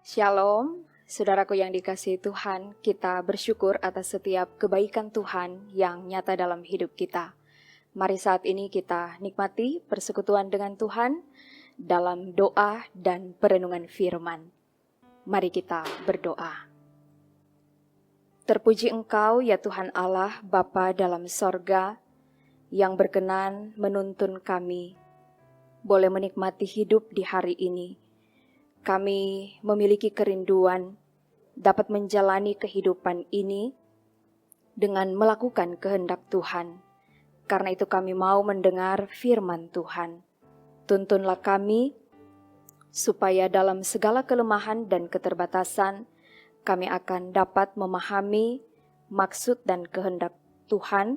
Shalom, saudaraku yang dikasihi Tuhan, kita bersyukur atas setiap kebaikan Tuhan yang nyata dalam hidup kita. Mari saat ini kita nikmati persekutuan dengan Tuhan dalam doa dan perenungan firman. Mari kita berdoa. Terpuji Engkau ya Tuhan Allah, Bapa dalam sorga, yang berkenan menuntun kami, boleh menikmati hidup di hari ini. Kami memiliki kerinduan dapat menjalani kehidupan ini dengan melakukan kehendak Tuhan. Karena itu kami mau mendengar firman Tuhan. Tuntunlah kami supaya dalam segala kelemahan dan keterbatasan kami akan dapat memahami maksud dan kehendak Tuhan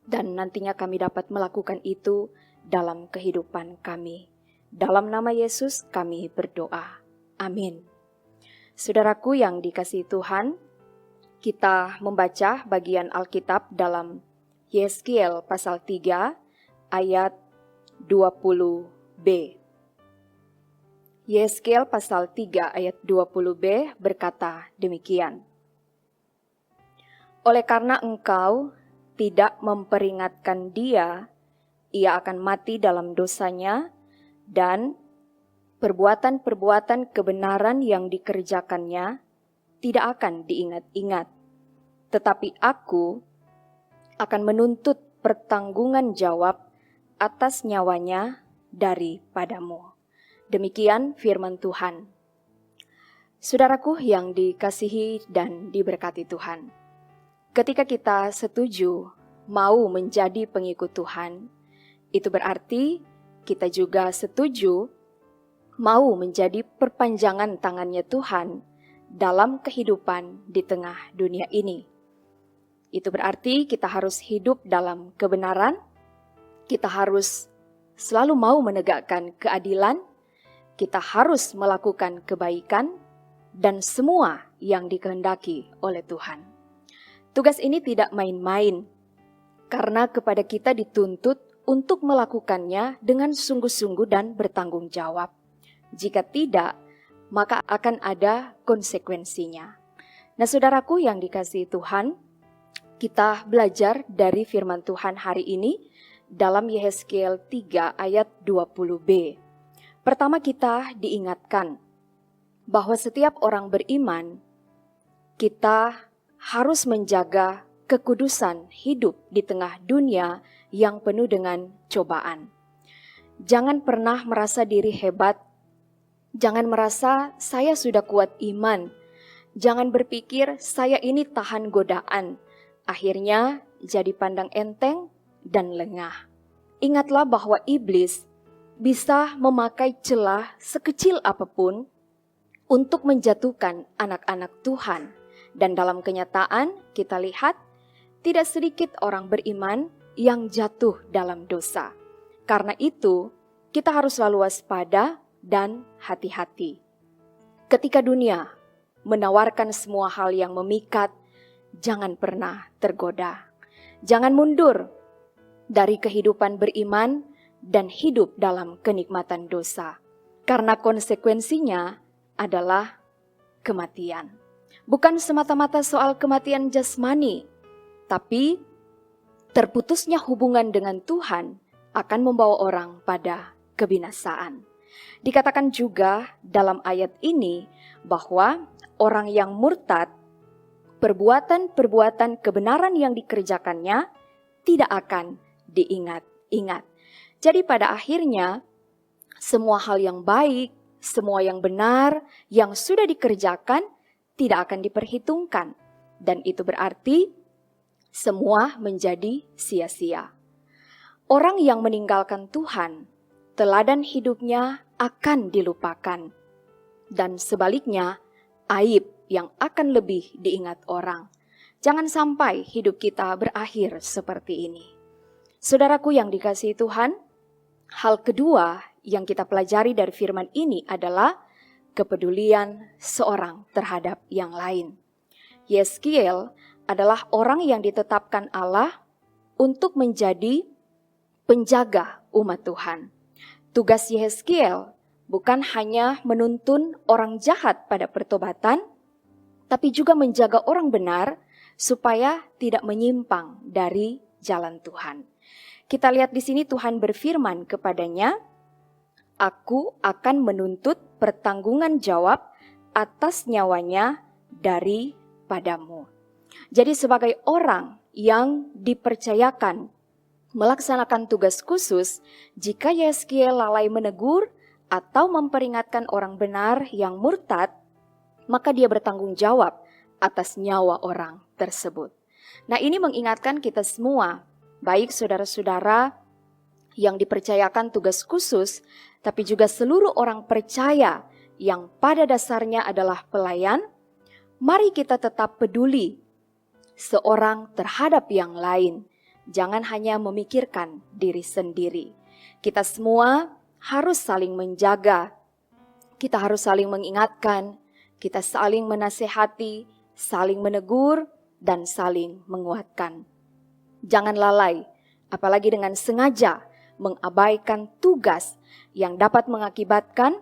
dan nantinya kami dapat melakukan itu dalam kehidupan kami. Dalam nama Yesus kami berdoa. Amin. Saudaraku yang dikasihi Tuhan, kita membaca bagian Alkitab dalam Yeskiel pasal 3 ayat 20b. Yeskiel pasal 3 ayat 20b berkata demikian. Oleh karena engkau tidak memperingatkan dia, ia akan mati dalam dosanya, dan perbuatan-perbuatan kebenaran yang dikerjakannya tidak akan diingat-ingat. Tetapi aku akan menuntut pertanggungan jawab atas nyawanya daripadamu. Demikian firman Tuhan. Saudaraku yang dikasihi dan diberkati Tuhan, ketika kita setuju mau menjadi pengikut Tuhan, itu berarti kita juga setuju mau menjadi perpanjangan tangannya Tuhan dalam kehidupan di tengah dunia ini. Itu berarti kita harus hidup dalam kebenaran, kita harus selalu mau menegakkan keadilan, kita harus melakukan kebaikan, dan semua yang dikehendaki oleh Tuhan. Tugas ini tidak main-main, karena kepada kita dituntut untuk melakukannya dengan sungguh-sungguh dan bertanggung jawab. Jika tidak, maka akan ada konsekuensinya. Nah, saudaraku yang dikasihi Tuhan, kita belajar dari firman Tuhan hari ini dalam Yeskiel 3 ayat 20b. Pertama kita diingatkan bahwa setiap orang beriman, kita harus menjaga kekudusan hidup di tengah dunia yang penuh dengan cobaan. Jangan pernah merasa diri hebat. Jangan merasa saya sudah kuat iman. Jangan berpikir saya ini tahan godaan. Akhirnya jadi pandang enteng dan lengah. Ingatlah bahwa iblis bisa memakai celah sekecil apapun untuk menjatuhkan anak-anak Tuhan. Dan dalam kenyataan kita lihat tidak sedikit orang beriman yang jatuh dalam dosa. Karena itu, kita harus selalu waspada dan hati-hati. Ketika dunia menawarkan semua hal yang memikat, jangan pernah tergoda. Jangan mundur dari kehidupan beriman dan hidup dalam kenikmatan dosa. Karena konsekuensinya adalah kematian. Bukan semata-mata soal kematian jasmani, tapi terputusnya hubungan dengan Tuhan akan membawa orang pada kebinasaan. Dikatakan juga dalam ayat ini bahwa orang yang murtad, perbuatan-perbuatan kebenaran yang dikerjakannya tidak akan diingat-ingat. Jadi pada akhirnya semua hal yang baik, semua yang benar, yang sudah dikerjakan tidak akan diperhitungkan. Dan itu berarti semua menjadi sia-sia. Orang yang meninggalkan Tuhan, teladan hidupnya akan dilupakan. Dan sebaliknya, aib yang akan lebih diingat orang. Jangan sampai hidup kita berakhir seperti ini. Saudaraku yang dikasihi Tuhan, hal kedua yang kita pelajari dari firman ini adalah kepedulian seorang terhadap yang lain. Yeskiel adalah orang yang ditetapkan Allah untuk menjadi penjaga umat Tuhan. Tugas Yeskiel bukan hanya menuntun orang jahat pada pertobatan, tapi juga menjaga orang benar supaya tidak menyimpang dari jalan Tuhan. Kita lihat di sini Tuhan berfirman kepadanya, "Aku akan menuntut pertanggungan jawab atas nyawanya daripadamu." Jadi sebagai orang yang dipercayakan melaksanakan tugas khusus, jika Yeskiel lalai menegur atau memperingatkan orang benar yang murtad, maka dia bertanggung jawab atas nyawa orang tersebut. Nah, ini mengingatkan kita semua, baik saudara-saudara yang dipercayakan tugas khusus, tapi juga seluruh orang percaya yang pada dasarnya adalah pelayan, mari kita tetap peduli seorang terhadap yang lain. Jangan hanya memikirkan diri sendiri. Kita semua harus saling menjaga. Kita harus saling mengingatkan. Kita saling menasehati, saling menegur, dan saling menguatkan. Jangan lalai, apalagi dengan sengaja mengabaikan tugas yang dapat mengakibatkan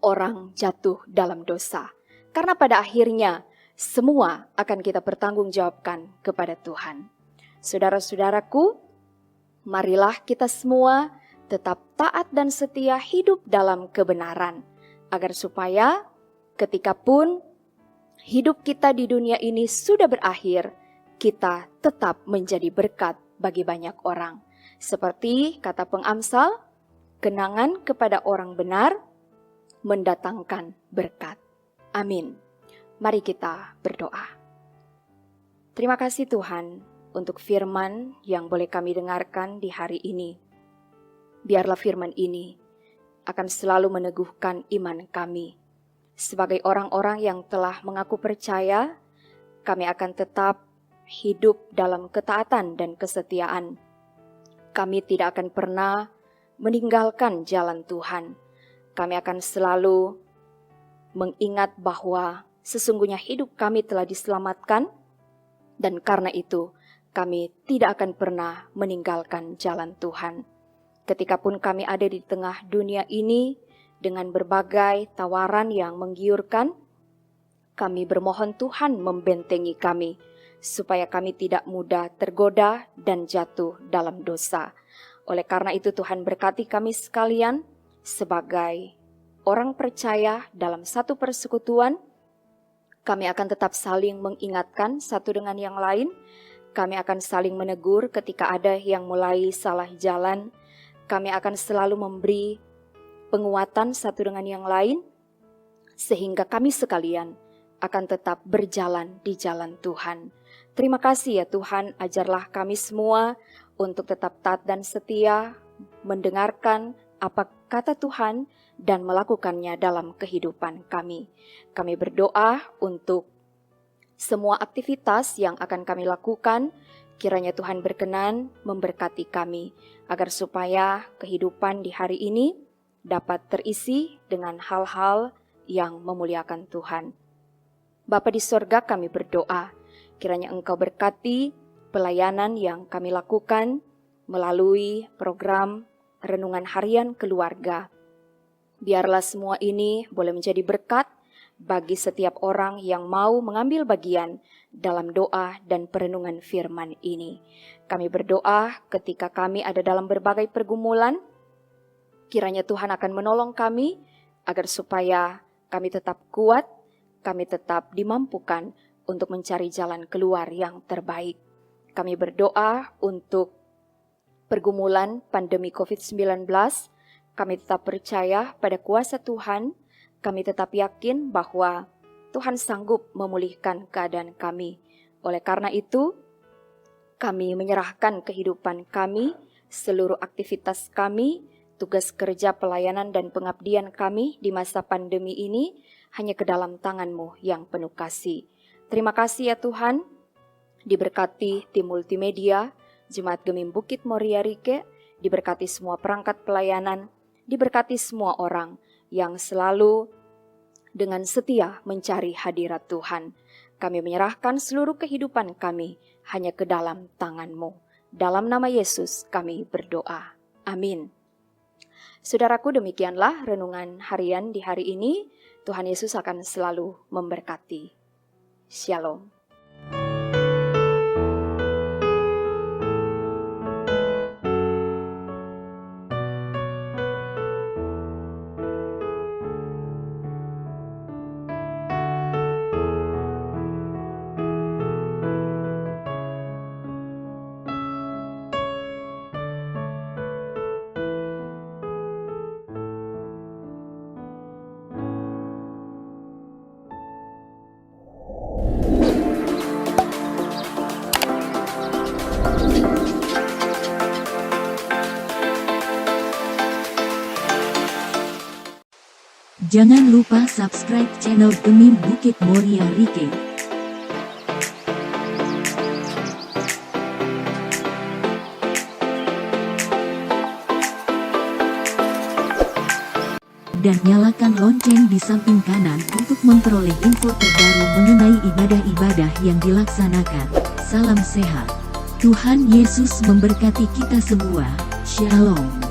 orang jatuh dalam dosa. Karena pada akhirnya, semua akan kita pertanggungjawabkan kepada Tuhan. Saudara-saudaraku, marilah kita semua tetap taat dan setia hidup dalam kebenaran, agar supaya ketika pun hidup kita di dunia ini sudah berakhir, kita tetap menjadi berkat bagi banyak orang. Seperti kata pengamsal, kenangan kepada orang benar mendatangkan berkat. Amin. Mari kita berdoa. Terima kasih Tuhan untuk firman yang boleh kami dengarkan di hari ini. Biarlah firman ini akan selalu meneguhkan iman kami. Sebagai orang-orang yang telah mengaku percaya, kami akan tetap hidup dalam ketaatan dan kesetiaan. Kami tidak akan pernah meninggalkan jalan Tuhan. Kami akan selalu mengingat bahwa sesungguhnya hidup kami telah diselamatkan, dan karena itu kami tidak akan pernah meninggalkan jalan Tuhan. Ketikapun kami ada di tengah dunia ini dengan berbagai tawaran yang menggiurkan, kami bermohon Tuhan membentengi kami, supaya kami tidak mudah tergoda dan jatuh dalam dosa. Oleh karena itu Tuhan berkati kami sekalian sebagai orang percaya dalam satu persekutuan. Kami akan tetap saling mengingatkan satu dengan yang lain. Kami akan saling menegur ketika ada yang mulai salah jalan. Kami akan selalu memberi penguatan satu dengan yang lain, sehingga kami sekalian akan tetap berjalan di jalan Tuhan. Terima kasih ya Tuhan, ajarlah kami semua untuk tetap taat dan setia, mendengarkan apa kata Tuhan, dan melakukannya dalam kehidupan kami. Kami berdoa untuk semua aktivitas yang akan kami lakukan, kiranya Tuhan berkenan memberkati kami, agar supaya kehidupan di hari ini dapat terisi dengan hal-hal yang memuliakan Tuhan. Bapa di sorga, kami berdoa, kiranya Engkau berkati pelayanan yang kami lakukan melalui program Renungan Harian Keluarga. Biarlah semua ini boleh menjadi berkat bagi setiap orang yang mau mengambil bagian dalam doa dan perenungan firman ini. Kami berdoa ketika kami ada dalam berbagai pergumulan, kiranya Tuhan akan menolong kami agar supaya kami tetap kuat, kami tetap dimampukan untuk mencari jalan keluar yang terbaik. Kami berdoa untuk pergumulan pandemi COVID-19, kami tetap percaya pada kuasa Tuhan, kami tetap yakin bahwa Tuhan sanggup memulihkan keadaan kami. Oleh karena itu, kami menyerahkan kehidupan kami, seluruh aktivitas kami, tugas kerja pelayanan dan pengabdian kami di masa pandemi ini hanya ke dalam tangan-Mu yang penuh kasih. Terima kasih ya Tuhan, diberkati tim multimedia, Jemaat Gemim Bukit Moria Rike, diberkati semua perangkat pelayanan, diberkati semua orang yang selalu dengan setia mencari hadirat Tuhan. Kami menyerahkan seluruh kehidupan kami hanya ke dalam tangan-Mu. Dalam nama Yesus kami berdoa. Amin. Saudaraku, demikianlah renungan harian di hari ini. Tuhan Yesus akan selalu memberkati. Shalom. Jangan lupa subscribe channel Gemim Bukit Moria Rike. Dan nyalakan lonceng di samping kanan untuk memperoleh info terbaru mengenai ibadah-ibadah yang dilaksanakan. Salam sehat. Tuhan Yesus memberkati kita semua. Shalom.